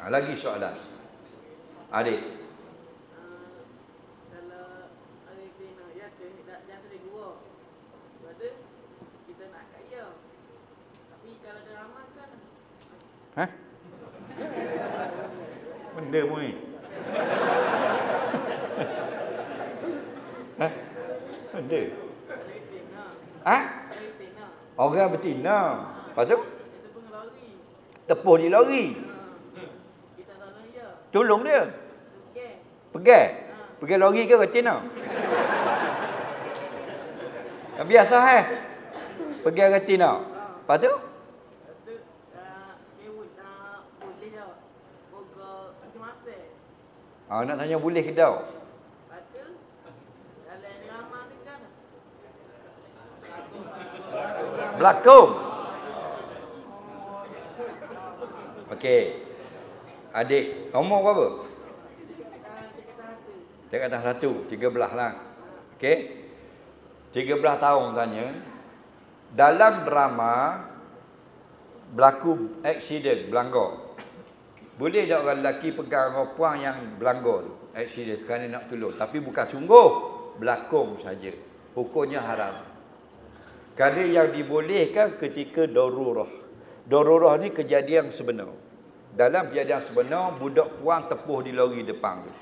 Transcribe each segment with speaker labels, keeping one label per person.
Speaker 1: Lagi soalan. Adik.
Speaker 2: Kalau hari tino ya jangan sedih gua. Lepas tu kita nak kaya. Tapi kalau ada amal kan.
Speaker 1: Hah? Benda pun ni. Hah? Benda. Hah? Orang betina. Lepas tu? Tepuh di lori. Tolong dia. Pegang. Pegang lori ke betina? Biasa pegang betina. Lepas tu? Nak tanya boleh ke tak? Berlakon. Okey. Adik, umur berapa? Cakap atas 1, 13 lah. Okey. 13 tahun tanya. Dalam drama berlaku aksiden berlanggar. Boleh tak orang lelaki pegang orang puan yang berlanggar tu? Aksiden kerana nak tolong. Tapi bukan sungguh. Berlakon saja. Hukumnya haram. Kerana yang dibolehkan ketika darurah. Darurah ni kejadian sebenar. Dalam kejadian sebenar, budak puan tepuh di lori depan tu.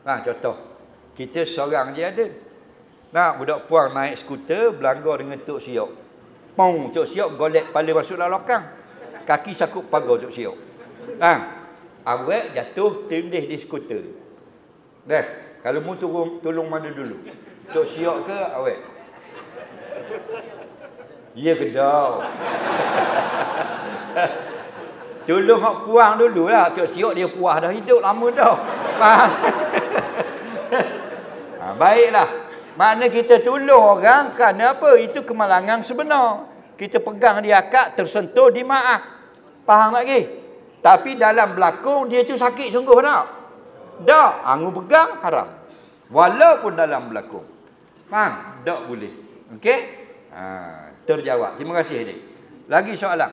Speaker 1: Contoh. Kita seorang je ada. Budak puan naik skuter, berlanggar dengan Tok Siok. Pong, Tok Siok golek kepala masuk dalam lokang. Kaki sakut pagar Tok Siok. Awak jatuh tindih di skuter. Kalau mu tolong mana dulu? Tok Siok ke awak? Ya ke dah? Tolong hak puang dululah. Tok Siok dia puas dah hidup lama dah. Faham? Baiklah. Makna kita tolong orang kerana apa? Itu kemalangan sebenar. Kita pegang dia akak, tersentuh, dimaaf. Faham lagi? Tapi dalam berlakon dia tu sakit sungguh tak? Tak. Angu pegang haram. Walaupun dalam berlakon. Faham? Tak boleh. Okey? Terjawab. Terima kasih adik. Lagi soalan.